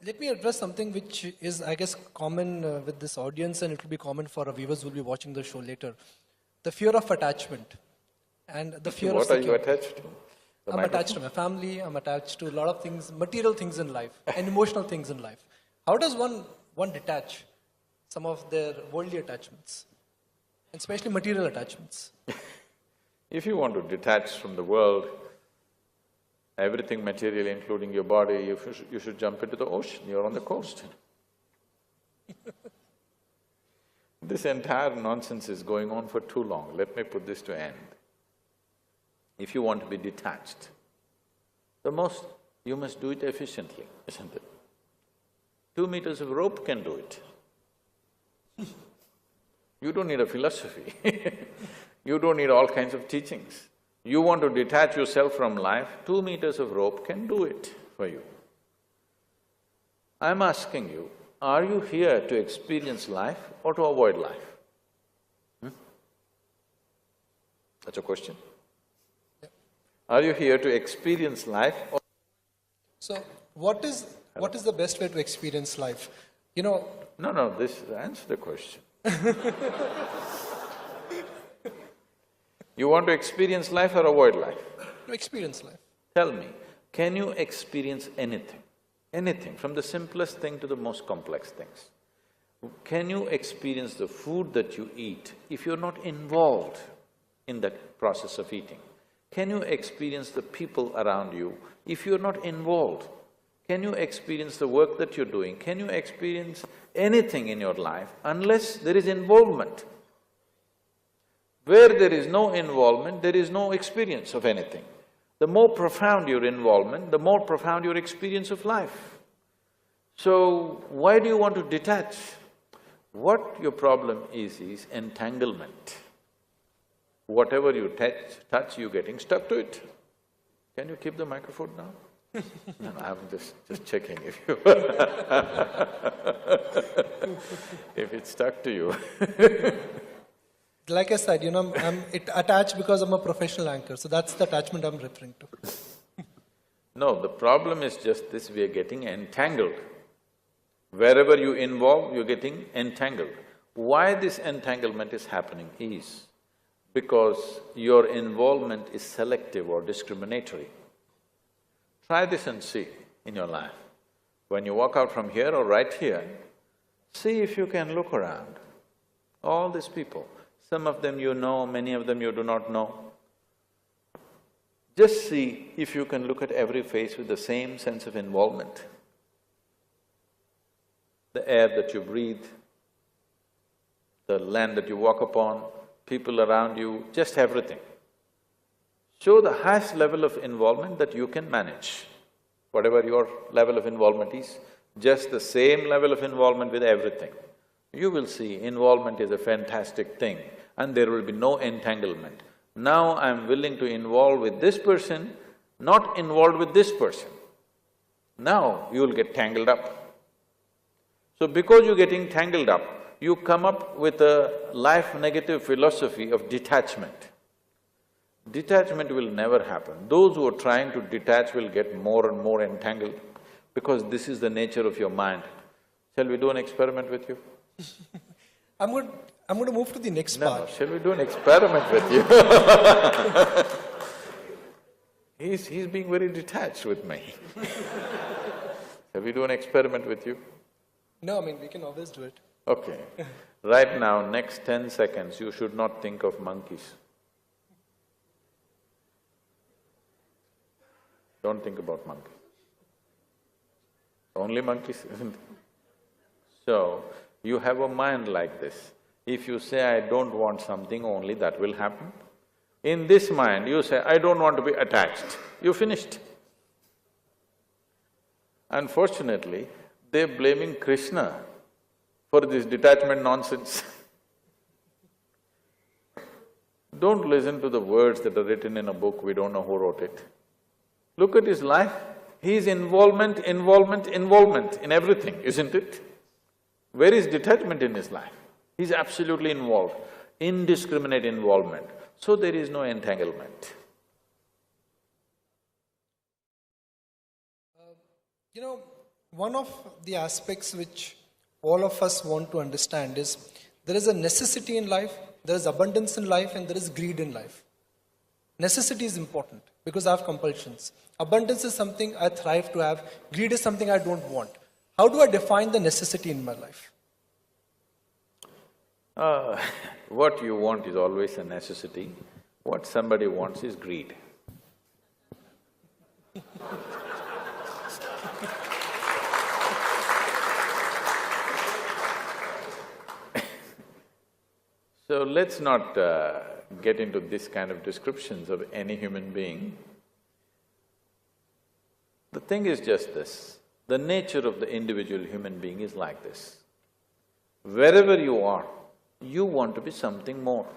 let me address something which is, I guess, common with this audience, and it will be common for our viewers who will be watching the show later. The fear of attachment and the fear of What are you security. attached to? The I'm attached to microphone? my family, I'm attached to a lot of things, material things in life, and emotional things in life. How does one detach some of their worldly attachments, and especially material attachments? If you want to detach from the world, everything material, including your body, you should jump into the ocean, you're on the coast. This entire nonsense is going on for too long, let me put this to end. If you want to be detached, you must do it efficiently, isn't it? 2 meters of rope can do it. You don't need a philosophy you don't need all kinds of teachings. You want to detach yourself from life, 2 meters of rope can do it for you. I'm asking you, are you here to experience life or to avoid life? That's a question. Yeah. Are you here to experience life or… So, what is the best way to experience life? You know… No, answer the question. You want to experience life or avoid life? To experience life. Tell me, can you experience anything? Anything, from the simplest thing to the most complex things. Can you experience the food that you eat if you're not involved in that process of eating? Can you experience the people around you if you're not involved? Can you experience the work that you're doing? Can you experience anything in your life unless there is involvement? Where there is no involvement, there is no experience of anything. The more profound your involvement, the more profound your experience of life. So, why do you want to detach? What your problem is entanglement. Whatever you touch, you're getting stuck to it. Can you keep the microphone down? No, I'm just checking if you if it's stuck to you. Like I said, you know, I'm attached because I'm a professional anchor, so that's the attachment I'm referring to. No, the problem is just this, we are getting entangled. Wherever you involve, you're getting entangled. Why this entanglement is happening is because your involvement is selective or discriminatory. Try this and see in your life. When you walk out from here or right here, see if you can look around. All these people, some of them you know, many of them you do not know. Just see if you can look at every face with the same sense of involvement. The air that you breathe, the land that you walk upon, people around you, just everything. Show the highest level of involvement that you can manage. Whatever your level of involvement is, just the same level of involvement with everything. You will see involvement is a fantastic thing and there will be no entanglement. Now I'm willing to involve with this person, not involved with this person. Now you'll get tangled up. So because you're getting tangled up, you come up with a life-negative philosophy of detachment. Detachment will never happen. Those who are trying to detach will get more and more entangled because this is the nature of your mind. Shall we do an experiment with you? I'm going to move to the next part. No, shall we do an experiment with you? He's being very detached with me. Shall we do an experiment with you? No, I mean, we can always do it. Okay. Right now, next 10 seconds, you should not think of monkeys. Don't think about monkeys. Only monkeys, isn't it? So, you have a mind like this. If you say, I don't want something, only that will happen. In this mind, you say, I don't want to be attached, you finished. Unfortunately, they're blaming Krishna for this detachment nonsense. Don't listen to the words that are written in a book, we don't know who wrote it. Look at his life, he's involvement in everything, isn't it? Where is detachment in his life? He's absolutely involved, indiscriminate involvement, so there is no entanglement. You know, One of the aspects which all of us want to understand is there is a necessity in life, there is abundance in life, and there is greed in life. Necessity is important because I have compulsions. Abundance is something I thrive to have. Greed is something I don't want. How do I define the necessity in my life? What you want is always a necessity. What somebody wants is greed. So let's not get into this kind of descriptions of any human being. The thing is just this, the nature of the individual human being is like this. Wherever you are, you want to be something more.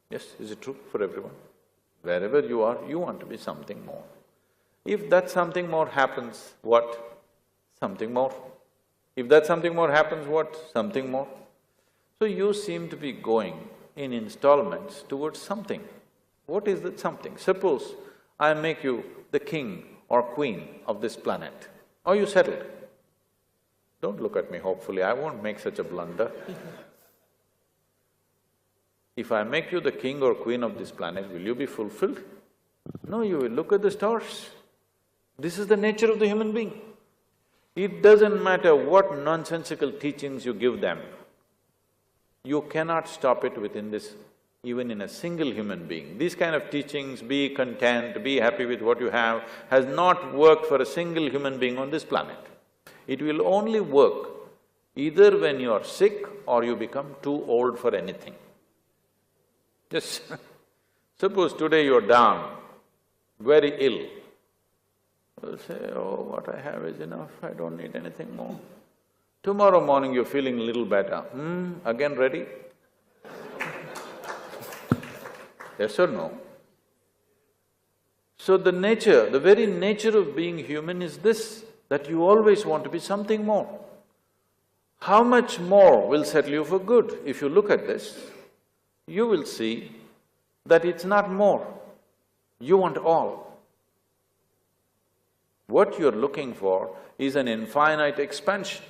Yes, is it true for everyone? Wherever you are, you want to be something more. If that something more happens, what? Something more. If that something more happens, what? Something more. So you seem to be going in installments towards something. What is that something? Suppose I make you the king or queen of this planet. Are you settled? Don't look at me hopefully, I won't make such a blunder. If I make you the king or queen of this planet, will you be fulfilled? No, you will look at the stars. This is the nature of the human being. It doesn't matter what nonsensical teachings you give them, you cannot stop it within this, even in a single human being. These kind of teachings, be content, be happy with what you have, has not worked for a single human being on this planet. It will only work either when you are sick or you become too old for anything. Just suppose today you're down, very ill. You'll say, oh, what I have is enough, I don't need anything more. Tomorrow morning you're feeling a little better, again ready? Yes or no? So the nature, the very nature of being human is this, that you always want to be something more. How much more will settle you for good? If you look at this, you will see that it's not more, you want all. What you're looking for is an infinite expansion.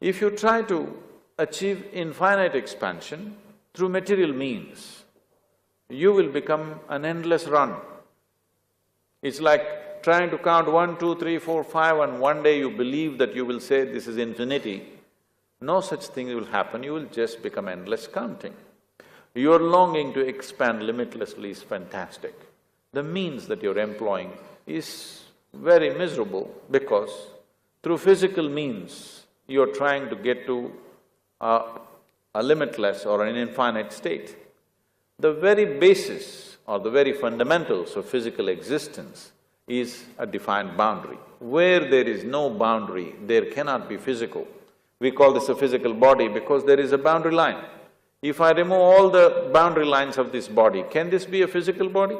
If you try to achieve infinite expansion through material means, you will become an endless run. It's like trying to count 1, 2, 3, 4, 5 and one day you believe that you will say this is infinity. No such thing will happen, you will just become endless counting. Your longing to expand limitlessly is fantastic. The means that you're employing is very miserable because through physical means, you're trying to get to a limitless or an infinite state. The very basis or the very fundamentals of physical existence is a defined boundary. Where there is no boundary, there cannot be physical. We call this a physical body because there is a boundary line. If I remove all the boundary lines of this body, can this be a physical body?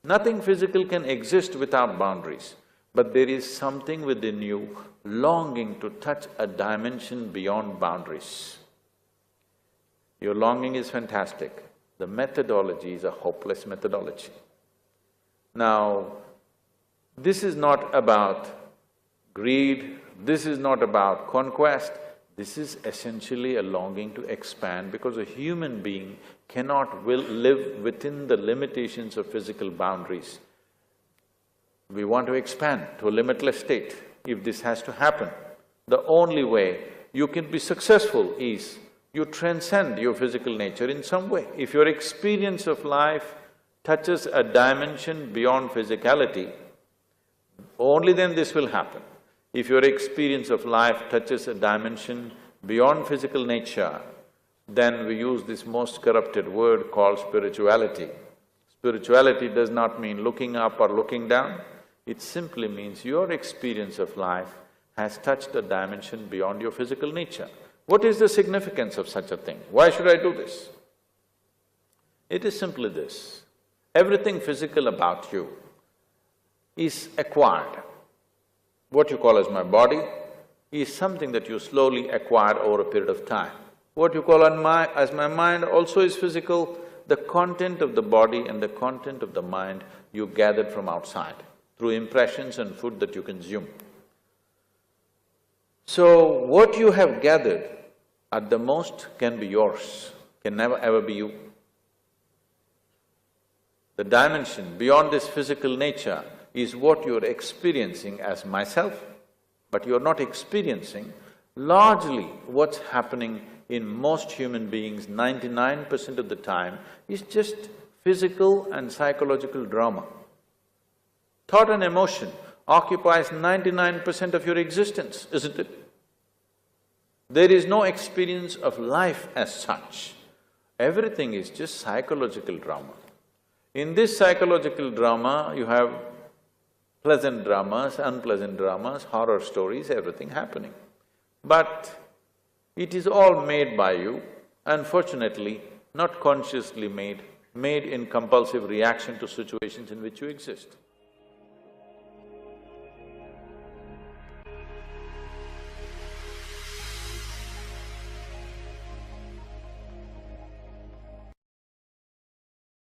Nothing physical can exist without boundaries. But there is something within you longing to touch a dimension beyond boundaries. Your longing is fantastic. The methodology is a hopeless methodology. Now, this is not about greed, this is not about conquest, this is essentially a longing to expand because a human being cannot live within the limitations of physical boundaries. We want to expand to a limitless state. If this has to happen, the only way you can be successful is you transcend your physical nature in some way. If your experience of life touches a dimension beyond physicality, only then this will happen. If your experience of life touches a dimension beyond physical nature, then we use this most corrupted word called spirituality. Spirituality does not mean looking up or looking down. It simply means your experience of life has touched a dimension beyond your physical nature. What is the significance of such a thing? Why should I do this? It is simply this, everything physical about you is acquired. What you call as my body is something that you slowly acquire over a period of time. What you call as my mind also is physical. The content of the body and the content of the mind you gathered from outside through impressions and food that you consume. So, what you have gathered at the most can be yours, can never ever be you. The dimension beyond this physical nature is what you're experiencing as myself, but you're not experiencing largely what's happening in most human beings 99% of the time is just physical and psychological drama. Thought and emotion occupies 99% of your existence, isn't it? There is no experience of life as such. Everything is just psychological drama. In this psychological drama, you have pleasant dramas, unpleasant dramas, horror stories, everything happening. But it is all made by you, unfortunately, not consciously made in compulsive reaction to situations in which you exist.